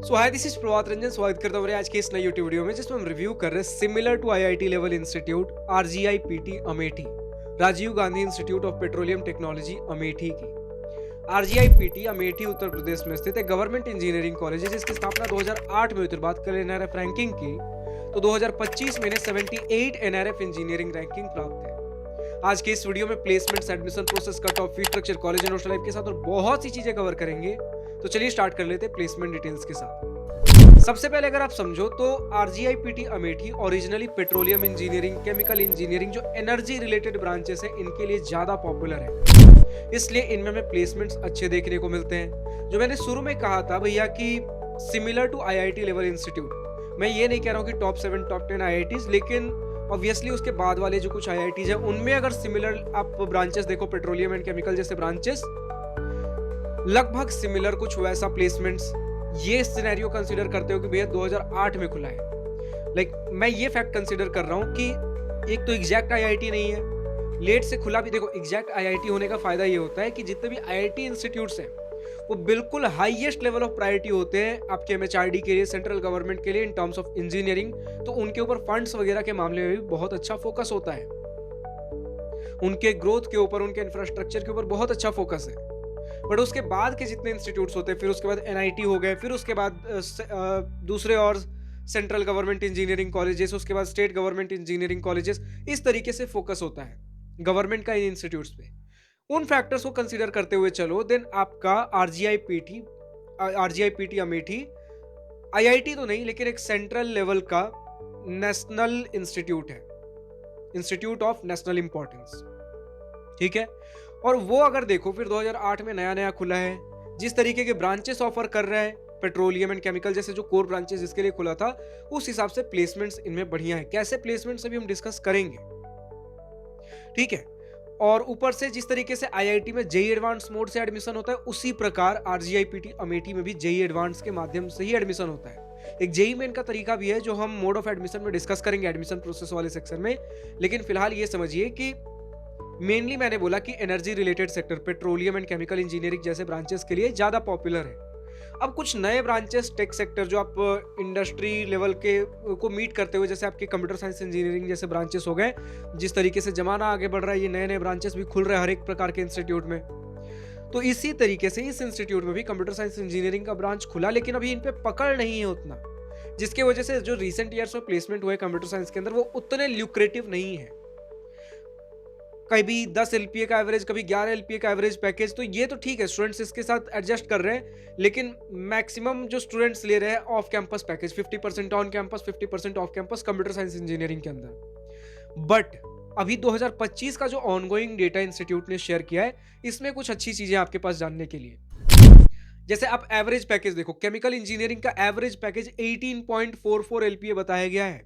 So hi, this is Prabhat Ranjan. स्वागत करता हूँ आज के इस नई यूट्यूब वीडियो में जिसमें हम रिव्यू कर रहे हैं similar to IIT level institute RGIPT Amethi, Rajiv Gandhi institute of petroleum technology Amethi की। आरजीआईपीटी अमेठी उत्तर प्रदेश में स्थित एक गवर्नमेंट इंजीनियरिंग कॉलेज है जिसकी स्थापना 2008 में हुई थी। बात करें एनआरएफ रैंकिंग की तो 2025 में इन्हें 78 एनआरएफ इंजीनियरिंग रैंकिंग प्राप्त है। आज के इस वीडियो में placements, admission process, cut off, fee structure, college and hostel life के साथ और बहुत सी चीजें कवर करेंगे। तो चलिए स्टार्ट कर लेते हैं प्लेसमेंट डिटेल्स के साथ। सबसे पहले अगर आप समझो तो RGIPT Amethi originally petroleum engineering, chemical engineering जो एनर्जी रिलेटेड ब्रांचेस है इनके लिए ज्यादा पॉपुलर है, इसलिए इनमें हमें प्लेसमेंट्स अच्छे देखने को मिलते हैं। जो मैंने शुरू में कहा था भैया कि similar to IIT level institute, मैं ये नहीं कह रहा हूँ कि टॉप 7 टॉप 10 आईआईटीज, लेकिन ऑब्वियसली उसके बाद वाले जो कुछ आईआईटीज है उनमें अगर सिमिलर आप ब्रांचेस देखो, पेट्रोलियम एंड केमिकल जैसे ब्रांचेस, लगभग सिमिलर कुछ वैसा प्लेसमेंट्स ये सिनेरियो कंसीडर करते हो कि भैया 2008 में खुला है। मैं ये फैक्ट कंसीडर कर रहा हूँ कि एक तो एग्जैक्ट आईआईटी नहीं है, लेट से खुला भी। देखो, एग्जैक्ट आईआईटी होने का फायदा ये होता है कि जितने भी आईआईटी इंस्टीट्यूट्स हैं वो बिल्कुल हाईएस्ट लेवल ऑफ प्रायोरिटी होते हैं आपके एमएचआरडी के लिए, सेंट्रल गवर्नमेंट के लिए इन टर्म्स ऑफ इंजीनियरिंग। तो उनके ऊपर फंड्स वगैरह के मामले में भी बहुत अच्छा फोकस होता है, उनके ग्रोथ के ऊपर, उनके इंफ्रास्ट्रक्चर के ऊपर बहुत अच्छा फोकस है। बट उसके बाद के जितने इंस्टीट्यूट्स होते हैं, फिर उसके बाद एनआईटी हो गए, फिर उसके बाद दूसरे और सेंट्रल गवर्नमेंट इंजीनियरिंग कॉलेजेस, उसके बाद स्टेट गवर्नमेंट इंजीनियरिंग कॉलेजेस, इस तरीके से फोकस होता है गवर्नमेंट का इन इंस्टीट्यूट्स पे। उन फैक्टर्स को कंसीडर करते हुए चलो, देन आपका आरजीआईपीटी अमेठी आईआईटी तो नहीं लेकिन एक सेंट्रल लेवल का नेशनल इंस्टीट्यूट है, इंस्टीट्यूट ऑफ नेशनल इंपॉर्टेंस, ठीक है। और वो अगर देखो फिर 2008 में नया नया खुला है, जिस तरीके के ब्रांचेस ऑफर कर रहा है, पेट्रोलियम एंड केमिकल जैसे जो कोर ब्रांचेस इसके लिए खुला था, उस हिसाब से प्लेसमेंट्स इनमें बढ़िया है। कैसे प्लेसमेंट्स अभी हम डिस्कस करेंगे, ठीक है। और ऊपर से जिस तरीके से आईआईटी में जेई एडवांस मोड से एडमिशन होता है, उसी प्रकार आरजीआईपीटी अमेठी में भी जेई एडवांस के माध्यम से ही एडमिशन होता है। एक जेई मेन का तरीका भी है जो हम मोड ऑफ एडमिशन में डिस्कस करेंगे एडमिशन प्रोसेस वाले सेक्शन में, लेकिन फिलहाल ये समझिए कि मेनली मैंने बोला कि energy related sector, petroleum and chemical engineering जैसे ब्रांचेस के लिए ज्यादा पॉपुलर है। अब कुछ नए ब्रांचेस टेक सेक्टर जो आप इंडस्ट्री लेवल के को मीट करते हुए, जैसे आपके कंप्यूटर साइंस इंजीनियरिंग जैसे ब्रांचेस हो गए, जिस तरीके से जमाना आगे बढ़ रहा है, ये नए नए ब्रांचेस भी खुल रहे हैं हर एक प्रकार के इंस्टीट्यूट में। तो इसी तरीके से इस इंस्टीट्यूट में भी कंप्यूटर साइंस इंजीनियरिंग का ब्रांच खुला, लेकिन अभी इन पे पकड़ नहीं है उतना, जिसकी वजह से जो रिसेंट ईयर्स में प्लेसमेंट हुए कंप्यूटर साइंस के अंदर वो उतने ल्यूक्रेटिव नहीं है। कभी 10 एलपीए का एवरेज, कभी 11 एलपीए का एवरेज पैकेज, तो ये तो ठीक है, स्टूडेंट्स इसके साथ एडजस्ट कर रहे हैं, लेकिन मैक्सिमम जो स्टूडेंट्स ले रहे हैं off campus package, 50% on campus, 50% off campus computer science engineering के अंदर। बट अभी 2025 का जो ऑनगोइंग डेटा इंस्टीट्यूट ने शेयर किया है, इसमें कुछ अच्छी चीजें आपके पास जानने के लिए। जैसे आप एवरेज पैकेज देखो, केमिकल इंजीनियरिंग का एवरेज पैकेज 18.44 एलपीए बताया गया है।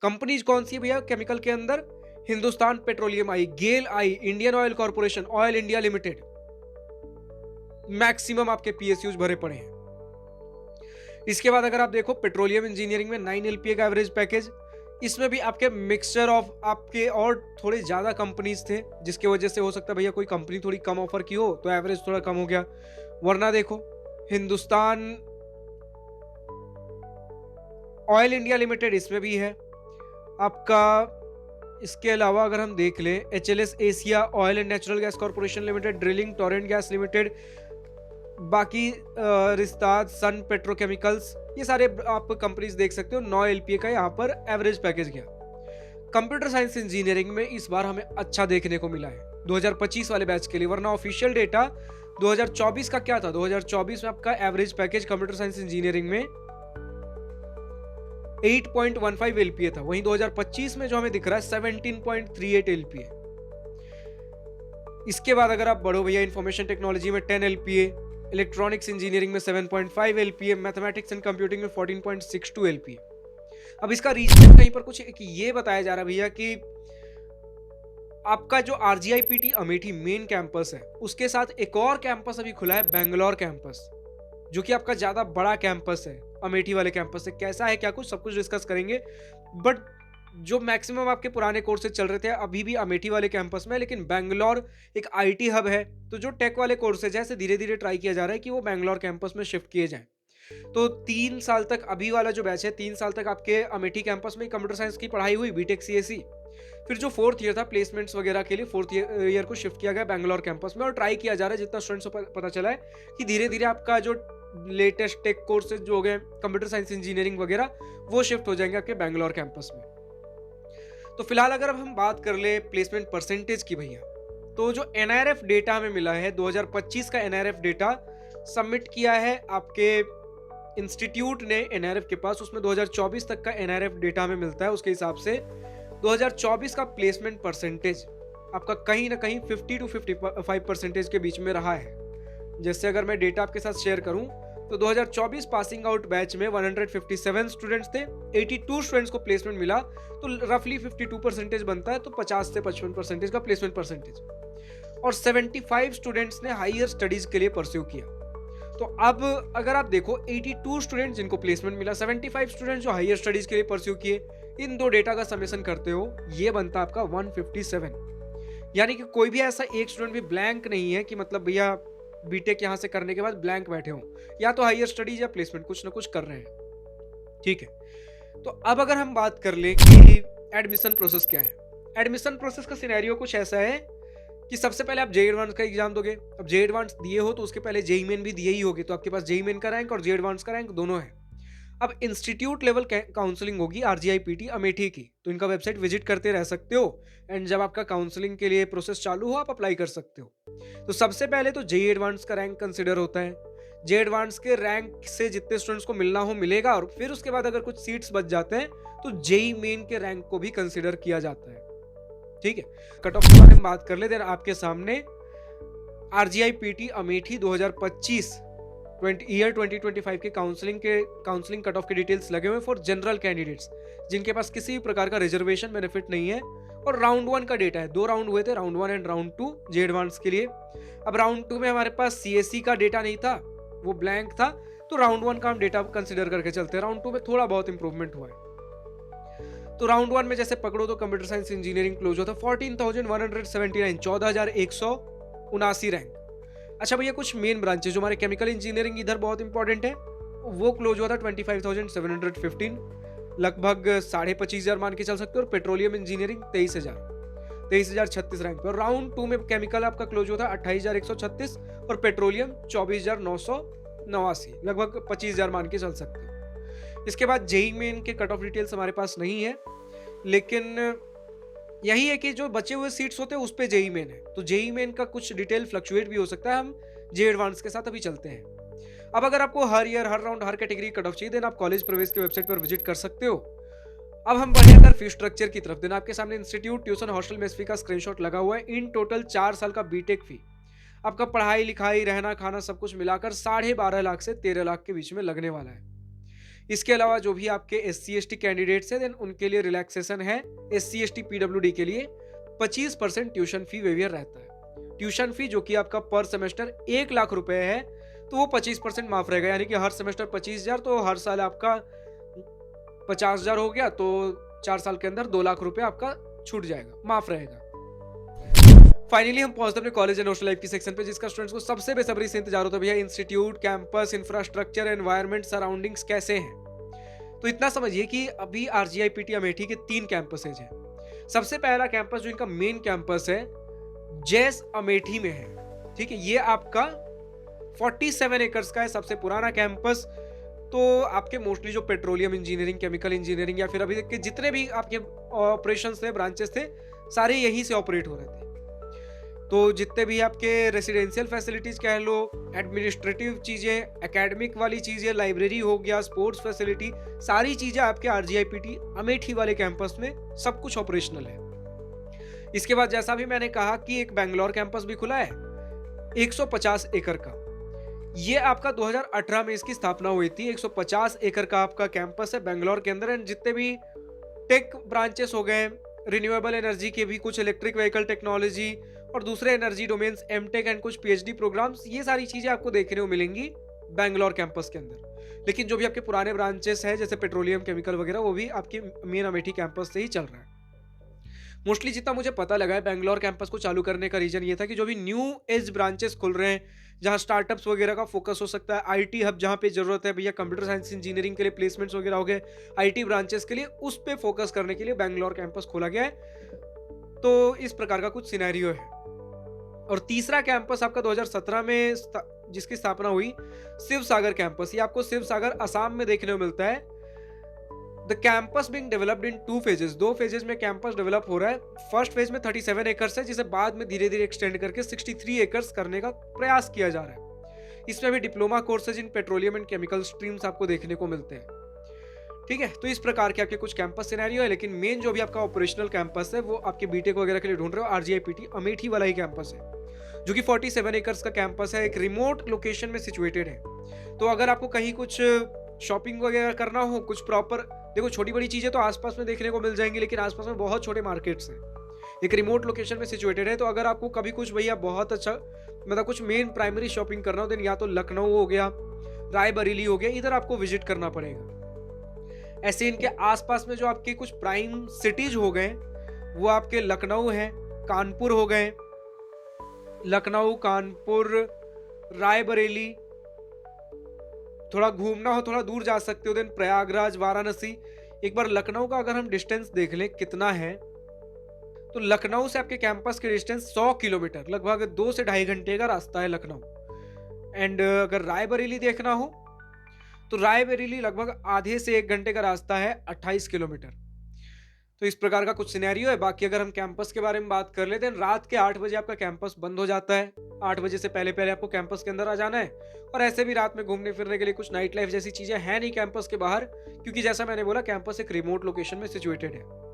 कंपनीज कौन सी है भैया केमिकल के अंदर? हिंदुस्तान पेट्रोलियम आई, गेल आई, Indian Oil Corporation, Oil India Limited, maximum आपके पीएसयूज भरे पड़े हैं। इसके बाद अगर आप देखो पेट्रोलियम इंजीनियरिंग में 9 एलपीए का एवरेज पैकेज, इसमें भी आपके मिक्सचर ऑफ आपके और थोड़े ज्यादा कंपनीज थे, जिसकी वजह से हो सकता है भैया कोई कंपनी थोड़ी कम ऑफर की हो तो एवरेज थोड़ा कम हो गया। वरना देखो हिंदुस्तान ऑयल इंडिया लिमिटेड, इसमें भी है आपका। इसके अलावा अगर हम देख लें HLS Asia, Oil and Natural Gas Corporation Limited, drilling, Torrent Gas Limited, बाकी रिस्ताद, सन पेट्रोकेमिकल्स, ये सारे आप कंपनीज देख सकते हो। 9 एलपीए का यहाँ पर एवरेज पैकेज गया। कंप्यूटर साइंस इंजीनियरिंग में इस बार हमें अच्छा देखने को मिला है 2025 वाले बैच के लिए, वरना ऑफिशियल डेटा 2024 का क्या था? 2024 में आपका average package computer science engineering में 8.15 एलपीए था, वहीं 2025 में जो हमें दिख रहा है 17.38 एलपीए। इसके बाद अगर आप बढ़ो भैया, इंफॉर्मेशन टेक्नोलॉजी में 10 एलपीए, इलेक्ट्रॉनिक्स इंजीनियरिंग में 7.5 एलपीए, मैथमेटिक्स एंड कंप्यूटिंग में 14.62 एलपीए। अब इसका रीजन कहीं पर कुछ ये बताया जा रहा है भैया कि आपका जो आरजीआईपीटी अमेठी मेन कैंपस है, उसके साथ एक और कैंपस अभी खुला है, बेंगलोर कैंपस, जो कि आपका ज्यादा बड़ा कैंपस है अमेठी वाले कैंपस से। कैसा है, क्या कुछ, सब कुछ डिस्कस करेंगे। बट जो मैक्सिमम आपके पुराने कोर्सेज चल रहे थे अभी भी अमेठी वाले कैंपस में, लेकिन बेंगलोर एक आईटी हब है, तो जो टेक वाले कोर्सेज है धीरे धीरे ट्राई किया जा रहा है कि वो बेंगलोर कैंपस में शिफ्ट किए जाएं। तो 3 साल तक अभी वाला जो बैच है 3 साल तक आपके अमेठी कैंपस में कंप्यूटर साइंस की पढ़ाई हुई बीटेक सीएसई। फिर जो 4th ईयर था प्लेसमेंट्स वगैरह के लिए 4th ईयर को शिफ्ट किया गया बैंगलोर कैंपस में और ट्राई किया जा रहा है। जितना स्टूडेंट्स को पता चला है कि धीरे-धीरे आपका जो लेटेस्ट टेक कोर्सेज जो हो गए कंप्यूटर साइंस इंजीनियरिंग वगैरह वो शिफ्ट हो जाएंगे आपके बैंगलोर कैंपस में। तो फिलहाल अगर अब हम बात कर ले प्लेसमेंट परसेंटेज की भैया, तो जो एनआरएफ डेटा हमें मिला है 2025 का एनआरएफ डेटा सबमिट किया है आपके इंस्टीट्यूट ने एनआरएफ के पास, उसमें 2024 तक का एनआरएफ डेटा हमें मिलता है। उसके हिसाब से 2024 का प्लेसमेंट परसेंटेज आपका कहीं ना कहीं 50 टू 55% के बीच में रहा है। जैसे अगर मैं डेटा आपके साथ शेयर करूं तो 2024 पासिंग आउट बैच में 157 स्टूडेंट्स थे, 82 स्टूडेंट्स को प्लेसमेंट मिला, तो रफली 52% बनता है, तो 50 से 55% का प्लेसमेंट परसेंटेज। और 75 स्टूडेंट्स ने हायर स्टडीज के लिए परस्यू किया। तो अब अगर आप देखो 82 स्टूडेंट्स जिनको प्लेसमेंट मिला, 75 स्टूडेंट्स जो हायर स्टडीज के लिए परस्यू किए, इन दो डेटा का समेशन करते हो ये बनता है आपका 157। यानी कि कोई भी ऐसा एक स्टूडेंट भी ब्लैंक नहीं है कि मतलब भैया बीटेक यहां से करने के बाद ब्लैंक बैठे हो, या तो हायर स्टडीज या प्लेसमेंट कुछ ना कुछ कर रहे हैं। ठीक है, तो अब अगर हम बात कर ले कि एडमिशन प्रोसेस क्या है। एडमिशन प्रोसेस का सिनेरियो कुछ ऐसा है कि सबसे पहले आप जेईई एडवांस का एग्जाम दोगे। अब जेईई एडवांस दिए हो तो उसके पहले जेईई मेन भी दिए ही होगे, तो आपके पास जेईई मेन का रैंक और जेईई एडवांस का रैंक दोनों है। अब इंस्टीट्यूट लेवल काउंसलिंग होगी आरजीआईपीटी अमेठी की, तो इनका वेबसाइट विजिट करते रह सकते हो एंड जब आपका काउंसलिंग के लिए प्रोसेस चालू हो आप अप्लाई कर सकते हो। तो सबसे पहले तो जेईई एडवांस का रैंक कंसिडर होता है। जेईई एडवांस के रैंक से जितने स्टूडेंट्स को मिलना हो मिलेगा, और फिर उसके बाद अगर कुछ सीट्स बच जाते हैं तो जेईई मेन के रैंक को भी कंसिडर किया जाता है। ठीक है, कट ऑफ के बारे में बात कर ले। देन आपके सामने आरजीआईपीटी अमेठी 2025 ईयर 2025 के काउंसलिंग कट ऑफ के डिटेल्स लगे हुए फॉर जनरल कैंडिडेट्स जिनके पास किसी भी प्रकार का रिजर्वेशन बेनिफिट नहीं है। और राउंड 1 का डेटा है, 2 राउंड हुए थे, round 1 and round 2 JEE advance के लिए। अब राउंड 2 में हमारे पास सीएससी का डेटा नहीं था, वो ब्लैंक था, तो राउंड 1 का हम डेटा कंसिडर करके चलते हैं। राउंड 2 में थोड़ा बहुत इंप्रूवमेंट हुआ है। तो राउंड 1 में जैसे पकड़ो तो कंप्यूटर साइंस इंजीनियरिंग क्लोज होता 14,179, 14,179 रैंक। अच्छा भैया, कुछ मेन ब्रांचेस जो हमारे केमिकल इंजीनियरिंग इधर बहुत इंपॉर्टेंट है, वो क्लोज हुआ था 25,715, लगभग 25,500 मान के चल सकते हो। और पेट्रोलियम इंजीनियरिंग 23,036 रैंक पर। राउंड 2 में केमिकल आपका क्लोज हुआ था 28,136 और पेट्रोलियम 24,989, लगभग 25,000 मान के चल सकते हो। इसके बाद जेईई मेन के कट ऑफ डिटेल्स हमारे पास नहीं है, लेकिन यही है कि जो बचे हुए सीट्स होते हैं उस पे जेईई मेन है, तो जेईई मेन का कुछ डिटेल फ्लक्चुएट भी हो सकता है। हम जेईई एडवांस के साथ अभी चलते हैं। अब अगर आपको हर ईयर हर राउंड हर कैटेगरी कट ऑफ चाहिए देन आप कॉलेज प्रवेश की वेबसाइट पर विजिट कर सकते हो। अब हम बढ़े अगर फीस स्ट्रक्चर की तरफ, देना आपके सामने इंस्टीट्यूट ट्यूशन हॉस्टल मेस फी का स्क्रीनशॉट लगा हुआ है। इन टोटल 4 साल का बीटेक फी आपका पढ़ाई लिखाई रहना खाना सब कुछ मिलाकर 12.5 लाख से 13 लाख के बीच में लगने वाला है। इसके अलावा जो भी आपके SC/ST कैंडिडेट्स हैं देन उनके लिए रिलैक्सेशन है। SC/ST PWD के लिए 25% ट्यूशन फी वेवियर रहता है। ट्यूशन फी जो कि आपका पर सेमेस्टर 1 लाख रुपए है, तो वो 25% माफ रहेगा, यानी कि हर सेमेस्टर 25,000, तो हर साल आपका 50,000 हो गया, तो 4 साल के अंदर 2 लाख रुपए आपका छूट जाएगा, माफ रहेगा। फाइनली हम पहुंचते अपने कॉलेज एंड हॉस्टल लाइफ की सेक्शन पे, जिसका स्टूडेंट्स को सबसे बेसब्री से इंतजार होता है भैया institute, campus, infrastructure, environment, surroundings कैसे हैं। तो इतना समझिए कि अभी आरजीआईपीटी अमेठी के 3 कैंपसेज हैं। सबसे पहला कैंपस जो इनका मेन कैंपस है जेस अमेठी में है। ठीक है, ये आपका 47 एकर्स का है, सबसे पुराना कैंपस। तो आपके मोस्टली जो पेट्रोलियम इंजीनियरिंग, केमिकल इंजीनियरिंग या फिर अभी तक के जितने भी आपके ऑपरेशंस थे, ब्रांचेस थे, सारे यहीं से ऑपरेट हो रहे थे। तो जितने भी आपके रेसिडेंशियल फैसिलिटीज कह लो, एडमिनिस्ट्रेटिव चीजें, एकेडमिक वाली चीजें, लाइब्रेरी हो गया, स्पोर्ट्स फैसिलिटी, सारी चीजें आपके आरजीआईपीटी अमेठी वाले कैंपस में सब कुछ ऑपरेशनल है। इसके बाद जैसा भी मैंने कहा कि एक बैंगलोर कैंपस भी खुला है 150 एकड़ का। ये आपका 2018 में इसकी स्थापना हुई थी। 150 एकड़ का आपका कैंपस है बैंगलोर के अंदर। एंड जितने भी टेक ब्रांचेस हो गए, रिन्यूएबल एनर्जी के भी, कुछ इलेक्ट्रिक व्हीकल टेक्नोलॉजी और दूसरे एनर्जी डोमेन्स, एमटेक एंड कुछ पीएचडी प्रोग्राम्स, ये सारी चीजें आपको देखने को मिलेंगी बैंगलोर कैंपस के अंदर। लेकिन जो भी आपके पुराने ब्रांचेस हैं जैसे पेट्रोलियम, केमिकल वगैरह, वो भी आपके मेन अमेठी कैंपस से ही चल रहा है। मोस्टली जितना मुझे पता लगा है बैंगलोर कैंपस को चालू करने का रीजन ये था कि जो भी न्यू एज ब्रांचेस खुल रहे हैं जहाँ स्टार्टअप्स वगैरह का फोकस हो सकता है, आईटी हब जहाँ पे ज़रूरत है भैया कंप्यूटर साइंस इंजीनियरिंग के लिए प्लेसमेंट्स वगैरह हो गए, आईटी ब्रांचेस के लिए, उस पे फोकस करने के लिए बैंगलोर कैंपस खोला गया है। तो इस प्रकार का कुछ सिनेरियो है। और तीसरा कैंपस आपका 2017 में जिसकी स्थापना हुई, शिव सागर कैंपस। ये आपको शिव सागर असम में देखने को मिलता है। The campus being developed in 2 phases, 2 phases में कैंपस डेवलप हो रहा है। फर्स्ट फेज में 37 एकर्स है, जिसे बाद में धीरे धीरे एक्सटेंड करके 63 एकर्स करने का प्रयास किया जा रहा है। इसमें भी diploma courses in petroleum and chemical streams आपको देखने को मिलते हैं। ठीक है, तो इस प्रकार के आपके कुछ कैंपस सिनेरियो है, लेकिन मेन जो भी आपका ऑपरेशनल कैंपस है वो आपके बीटेक वगैरह के लिए ढूंढ रहे हो, आरजीआईपीटी अमेठी वाला ही कैंपस है, जो कि 47 एकर्स का कैंपस है, एक रिमोट लोकेशन में सिचुएटेड है। तो अगर आपको कहीं कुछ शॉपिंग वगैरह करना हो, कुछ प्रॉपर, देखो छोटी बड़ी चीजें तो आसपास में देखने को मिल जाएंगी, लेकिन आसपास में बहुत छोटे मार्केट्स हैं, एक रिमोट लोकेशन में सिचुएटेड है। तो अगर आपको कभी कुछ भैया बहुत अच्छा मतलब कुछ मेन प्राइमरी शॉपिंग करना हो, देन या तो लखनऊ हो गया, रायबरेली हो गया, इधर आपको विजिट करना पड़ेगा। ऐसे इनके आसपास में जो आपके कुछ प्राइम सिटीज हो गए वो आपके लखनऊ है, कानपुर हो गए, लखनऊ, कानपुर, रायबरेली। थोड़ा घूमना हो, थोड़ा दूर जा सकते हो, देन प्रयागराज, वाराणसी। एक बार लखनऊ का अगर हम डिस्टेंस देख लें कितना है, तो लखनऊ से आपके कैंपस की डिस्टेंस 100 किलोमीटर, लगभग 2 से ढाई घंटे का रास्ता है लखनऊ। एंड अगर रायबरेली देखना हो तो रायबरेली लगभग आधे से 1 घंटे का रास्ता है, 28 किलोमीटर। तो इस प्रकार का कुछ सिनेरियो है। बाकी अगर हम कैंपस के बारे में बात कर लेते हैं, रात के 8 बजे आपका कैंपस बंद हो जाता है। 8 बजे से पहले पहले आपको कैंपस के अंदर आ जाना है। और ऐसे भी रात में घूमने फिरने के लिए कुछ नाइट लाइफ जैसी चीजें हैं नहीं कैंपस के बाहर, क्योंकि जैसा मैंने बोला कैंपस एक रिमोट लोकेशन में सिचुएटेड है।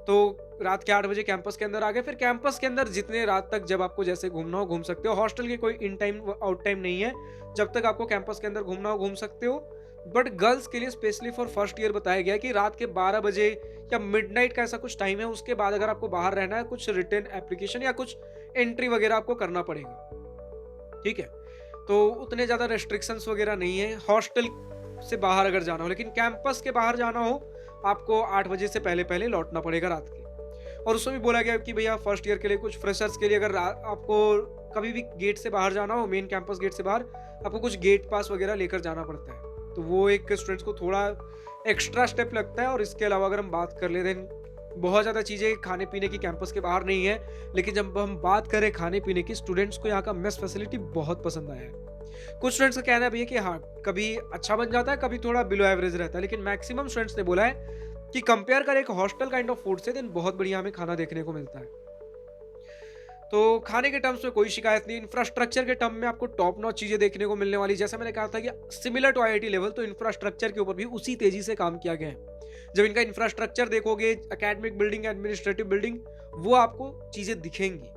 तो रात के 8 बजे कैंपस के अंदर आ गए। फिर कैंपस के अंदर जितने रात तक जब आपको जैसे घूमना हो घूम सकते हो। हॉस्टल की कोई इन टाइम आउट टाइम नहीं है, जब तक आपको कैंपस के अंदर घूमना हो घूम सकते हो। बट गर्ल्स के लिए स्पेशली फॉर फर्स्ट ईयर बताया गया है कि रात के 12 बजे या मिडनाइट का ऐसा कुछ टाइम है, उसके बाद अगर आपको बाहर रहना है, कुछ रिटर्न एप्लीकेशन या कुछ एंट्री वगैरह आपको करना पड़ेगा। ठीक है, तो उतने ज्यादा रेस्ट्रिक्शंस वगैरह नहीं है हॉस्टल से बाहर अगर जाना हो, लेकिन कैंपस के बाहर जाना हो आपको 8 बजे से पहले पहले लौटना पड़ेगा रात के। और उसमें भी बोला गया कि भैया फर्स्ट ईयर के लिए, कुछ फ्रेशर्स के लिए अगर आपको कभी भी गेट से बाहर जाना हो, मेन कैंपस गेट से बाहर, आपको कुछ गेट पास वगैरह लेकर जाना पड़ता है। तो वो एक स्टूडेंट्स को थोड़ा एक्स्ट्रा स्टेप लगता है। और इसके अलावा अगर हम बात कर लेते हैं, बहुत ज़्यादा चीज़ें खाने पीने की कैंपस के बाहर नहीं है, लेकिन जब हम बात करें खाने पीने की, स्टूडेंट्स को यहाँ का मेस फैसिलिटी बहुत पसंद आया है। कुछ स्टूडेंट्स का कहना है भैया कि हाँ कभी अच्छा बन जाता है, कभी थोड़ा बिलो एवरेज रहता है, लेकिन मैक्सिमम स्टूडेंट्स ने बोला है कि कंपेयर करें एक हॉस्टल काइंड ऑफ फूड से, देन बहुत बढ़िया हमें खाना देखने को मिलता है। तो खाने के टर्म्स में कोई शिकायत नहीं। इंफ्रास्ट्रक्चर के टर्म में आपको टॉप नॉच चीजें देखने को मिलने वाली, जैसा मैंने कहा था कि सिमिलर टू आईआईटी लेवल, तो इंफ्रास्ट्रक्चर के ऊपर भी उसी तेजी से काम किया गया है। जब इनका इंफ्रास्ट्रक्चर देखोगे, एकेडमिक बिल्डिंग, एडमिनिस्ट्रेटिव बिल्डिंग, वो आपको चीजें दिखेंगी।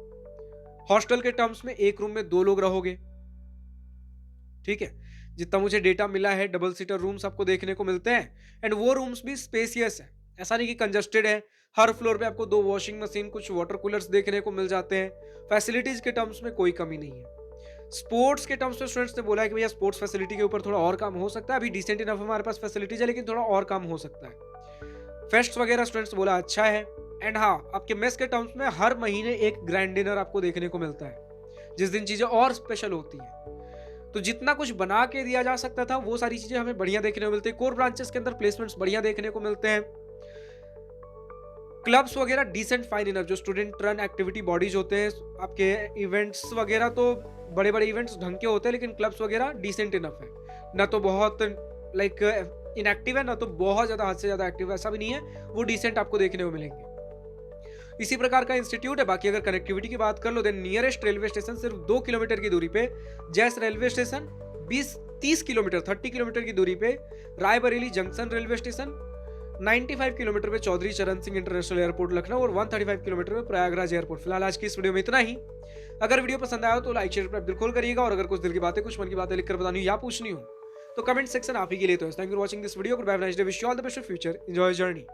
हॉस्टल के टर्म्स में एक रूम में 2 लोग रहोगे। ठीक है, जितना मुझे डेटा मिला है, डबल सीटर रूम्स आपको देखने को मिलते हैं। एंड वो रूम्स भी स्पेसियस है, ऐसा नहीं कि कंजस्टेड है। हर फ्लोर पे आपको 2 वॉशिंग मशीन, कुछ वाटर कूलर्स देखने को मिल जाते हैं। फैसिलिटीज के टर्म्स में कोई कमी नहीं है। स्पोर्ट्स के टर्म्स में स्टूडेंट्स ने बोला है कि भैया स्पोर्ट्स फैसिलिटी के ऊपर थोड़ा और काम हो सकता है। अभी डिसेंट इनफ हमारे पास फैसिलिटीज है, लेकिन थोड़ा और काम हो सकता है। फेस्ट वगैरह स्टूडेंट्स बोला अच्छा है। एंड हाँ, आपके मेस के टर्म्स में हर महीने एक ग्रैंड डिनर आपको देखने को मिलता है, जिस दिन चीजें और स्पेशल होती हैं। तो जितना कुछ बना के दिया जा सकता था, वो सारी चीजें हमें बढ़िया देखने को मिलती है। कोर ब्रांचेस के अंदर प्लेसमेंट्स बढ़िया देखने को मिलते हैं। क्लब्स वगैरह डिसेंट फाइन इनफ, जो स्टूडेंट रन एक्टिविटी बॉडीज होते हैं, आपके इवेंट्स वगैरह तो बड़े बड़े इवेंट्स ढंग के होते हैं, लेकिन क्लब्स वगैरह डिसेंट इनफ है। ना तो बहुत लाइक इनएक्टिव है, ना तो बहुत ज्यादा हद से ज्यादा एक्टिव है, ऐसा भी नहीं है। वो डिसेंट आपको देखने को मिलेंगे। इसी प्रकार का इंस्टीट्यूट है। बाकी अगर कनेक्टिविटी की बात कर लो, देन नियरेस्ट रेलवे स्टेशन सिर्फ 2 किलोमीटर की दूरी पे जैस रेलवे स्टेशन, 20-30 किलोमीटर 30 किलोमीटर की दूरी पे Raebareli junction railway station, 95 kilometre पे चौधरी चरण सिंह इंटरनेशनल एयरपोर्ट लखनऊ, और 135 किलोमीटर पे प्रयागराज एयरपोर्ट। फिलहाल आज की इस वीडियो में इतना ही। अगर वीडियो पसंद आया हो तो लाइक शेयर बिल्कुल करिएगा। और अगर कुछ दिल की बातें, कुछ मन की बातें लिखकर बतानी हो या पूछनी हो, तो कमेंट सेक्शन आप ही के लिए तो है। Thank you for watching this video. Bye bye, wish you all the best for future, enjoy journey.